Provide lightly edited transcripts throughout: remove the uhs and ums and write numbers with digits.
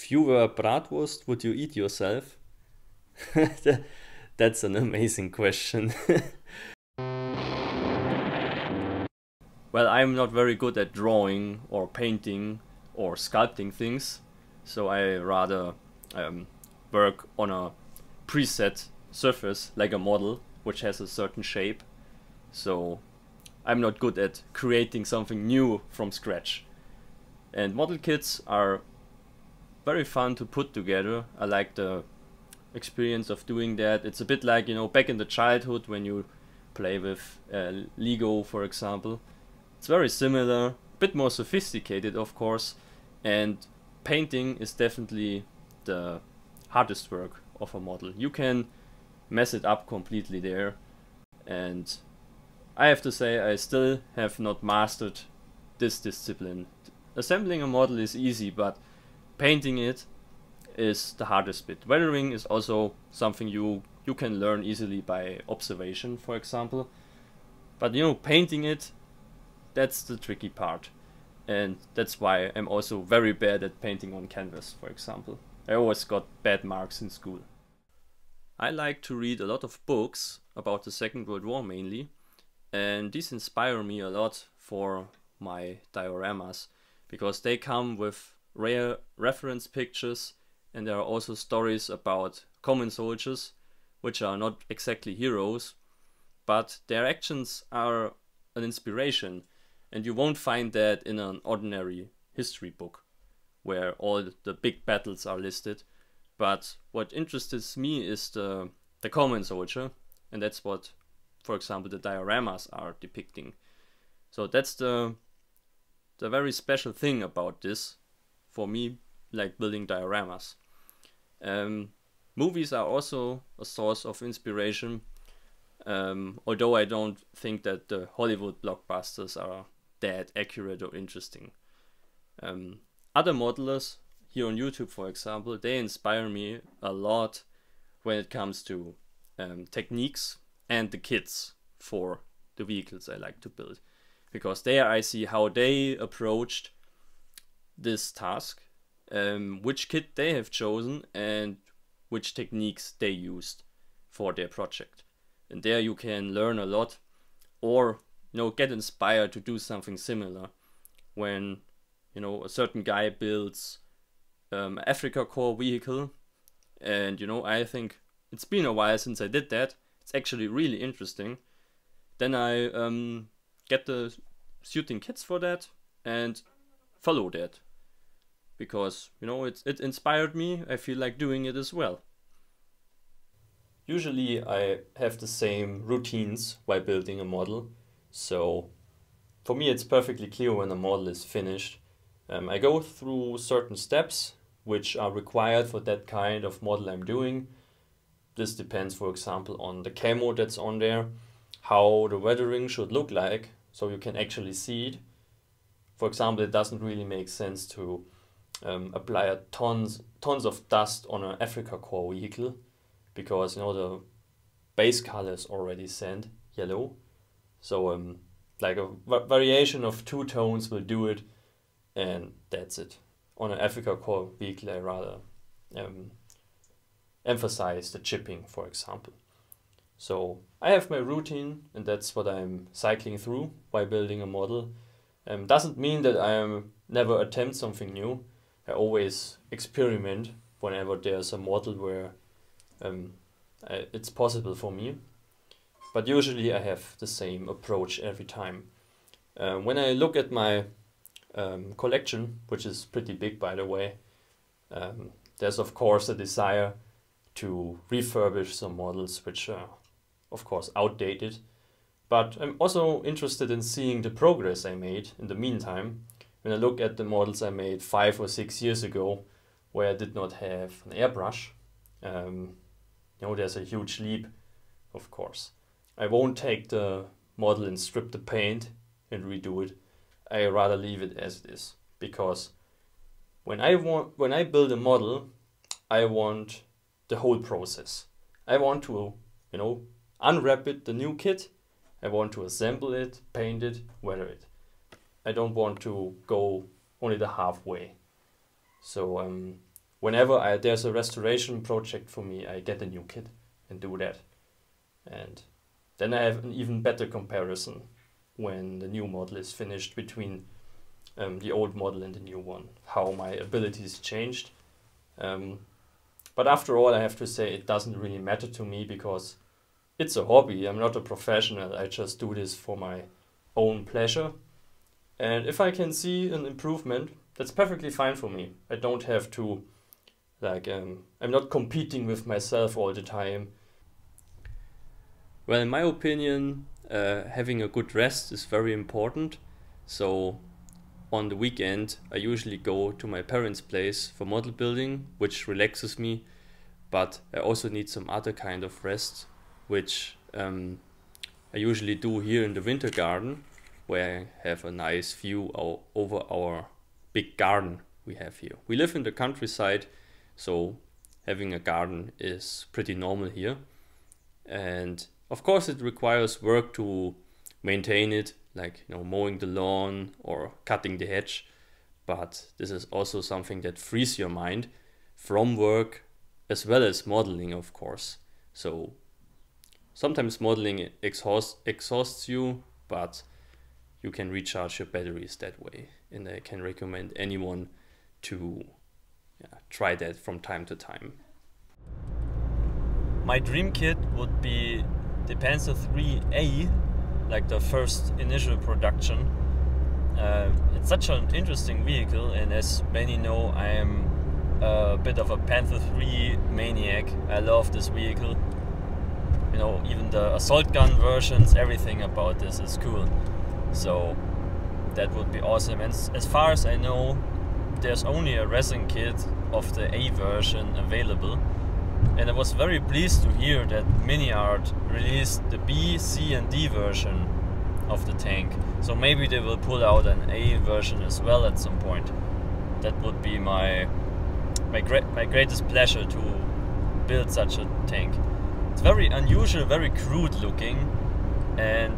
If you were a bratwurst, would you eat yourself? That's an amazing question. Well, I'm not very good at drawing or painting or sculpting things, so I rather um, work on a preset surface like a model which has a certain shape. So I'm not good at creating something new from scratch. And model kits are very fun to put together. I like the experience of doing that. It's a bit like, back in the childhood when you play with Lego, for example. It's very similar, a bit more sophisticated, of course, and painting is definitely the hardest work of a model. You can mess it up completely there, and I have to say I still have not mastered this discipline. Assembling a model is easy, but painting it is the hardest bit. Weathering is also something you can learn easily by observation, for example. But painting it, that's the tricky part. And that's why I'm also very bad at painting on canvas, for example. I always got bad marks in school. I like to read a lot of books about the Second World War mainly, and these inspire me a lot for my dioramas because they come with rare reference pictures, and there are also stories about common soldiers which are not exactly heroes, but their actions are an inspiration, and you won't find that in an ordinary history book where all the big battles are listed. But what interests me is the common soldier, and that's what, for example, the dioramas are depicting. So that's the very special thing about this for me, like building dioramas. Movies are also a source of inspiration, although I don't think that the Hollywood blockbusters are that accurate or interesting. Other modelers here on YouTube, for example, they inspire me a lot when it comes to techniques and the kits for the vehicles I like to build. Because there I see how they approached this task, which kit they have chosen, and which techniques they used for their project. And there you can learn a lot, or get inspired to do something similar when a certain guy builds Africa Core vehicle, and I think it's been a while since I did that. It's actually really interesting. Then I get the suiting kits for that and follow that because it inspired me. I feel like doing it as well. Usually I have the same routines while building a model, so for me it's perfectly clear when a model is finished. I go through certain steps which are required for that kind of model I'm doing. This depends, for example, on the camo that's on there, how the weathering should look like, so you can actually see it. For example, it doesn't really make sense to apply tons of dust on an Africa Core vehicle because the base color is already sand, yellow. So like a variation of 2 tones will do it, and that's it. On an Africa Core vehicle, I rather emphasize the chipping, for example. So I have my routine, and that's what I'm cycling through while building a model. Doesn't mean that I never attempt something new. I always experiment whenever there's a model where it's possible for me. But usually I have the same approach every time. When I look at my collection, which is pretty big by the way, there's of course a desire to refurbish some models which are of course outdated, but I'm also interested in seeing the progress I made in the meantime. When I look at the models I made 5 or 6 years ago where I did not have an airbrush, there's a huge leap, of course. I won't take the model and strip the paint and redo it. I rather leave it as it is, because when I build a model, I want the whole process. I want to, unwrap it, the new kit. I want to assemble it, paint it, weather it. I don't want to go only the halfway. So whenever there's a restoration project for me, I get a new kit and do that. And then I have an even better comparison when the new model is finished between the old model and the new one, how my abilities changed. But after all, I have to say it doesn't really matter to me because it's a hobby. I'm not a professional. I just do this for my own pleasure. And if I can see an improvement, that's perfectly fine for me. I don't have to, I'm not competing with myself all the time. Well, in my opinion, having a good rest is very important. So on the weekend, I usually go to my parents' place for model building, which relaxes me. But I also need some other kind of rest, which I usually do here in the winter garden, where I have a nice view over our big garden we have here. We live in the countryside, so having a garden is pretty normal here. And of course it requires work to maintain it, like mowing the lawn or cutting the hedge. But this is also something that frees your mind from work as well as modeling, of course. So sometimes modeling exhausts you, but you can recharge your batteries that way. And I can recommend anyone to try that from time to time. My dream kit would be the Panther 3A, like the first initial production. It's such an interesting vehicle, and as many know, I am a bit of a Panther 3 maniac. I love this vehicle. Even the assault gun versions, everything about this is cool. So that would be awesome. And as far as I know, there's only a resin kit of the A version available. And I was very pleased to hear that MiniArt released the B, C and D version of the tank. So maybe they will pull out an A version as well at some point. That would be my greatest pleasure to build such a tank. It's very unusual, very crude looking, and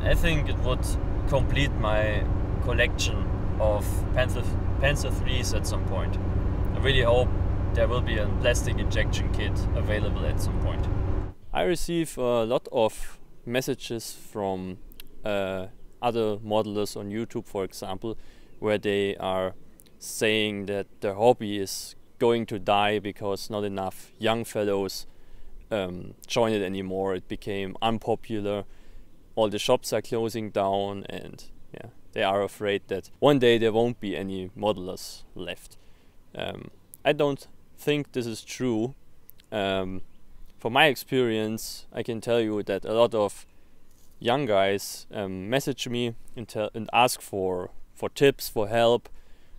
I think it would complete my collection of Panther 3s at some point. I really hope there will be a plastic injection kit available at some point. I receive a lot of messages from other modelers on YouTube, for example, where they are saying that their hobby is going to die because not enough young fellows join it anymore. It became unpopular. All the shops are closing down, and they are afraid that one day there won't be any modelers left. I don't think this is true. From my experience, I can tell you that a lot of young guys message me and ask for tips, for help,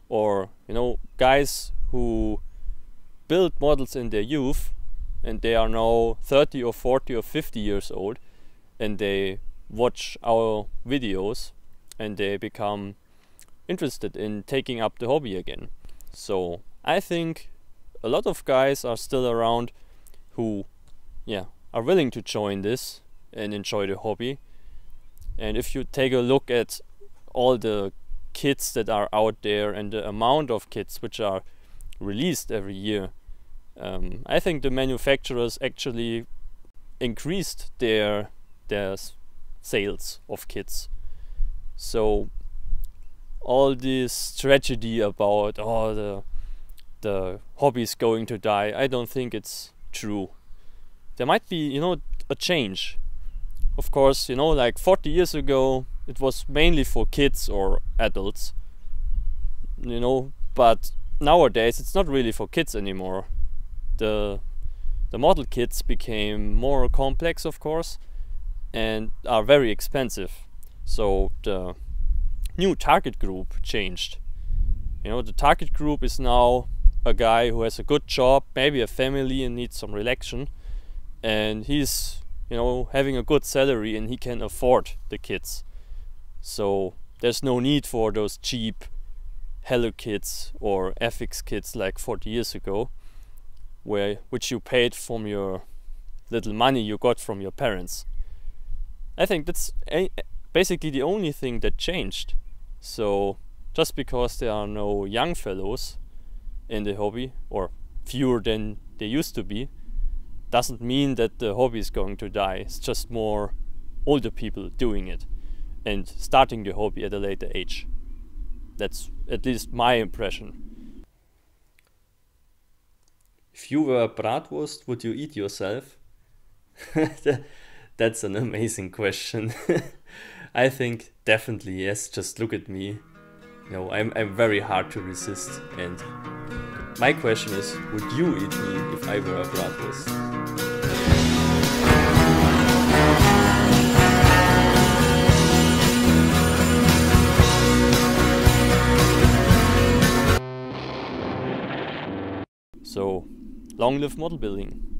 or guys who built models in their youth and they are now 30 or 40 or 50 years old, and they watch our videos and they become interested in taking up the hobby again. So I think a lot of guys are still around who are willing to join this and enjoy the hobby. And if you take a look at all the kits that are out there and the amount of kits which are released every year, I think the manufacturers actually increased their sales of kits. So all this tragedy about the hobby is going to die, I don't think it's true. There might be a change. Of course, like 40 years ago it was mainly for kids or adults, but nowadays it's not really for kids anymore. The model kits became more complex, of course, and are very expensive. So the new target group changed. The target group is now a guy who has a good job, maybe a family, and needs some relaxation, and he's having a good salary and he can afford the kits. So there's no need for those cheap Hello kits or FX kits like 40 years ago, which you paid from your little money you got from your parents. I think that's basically the only thing that changed. So just because there are no young fellows in the hobby, or fewer than they used to be, doesn't mean that the hobby is going to die. It's just more older people doing it and starting the hobby at a later age. That's at least my impression. If you were a bratwurst, would you eat yourself? That's an amazing question. I think definitely yes, just look at me. No, I'm very hard to resist, and my question is, would you eat me if I were a bratwurst? So, long live model building.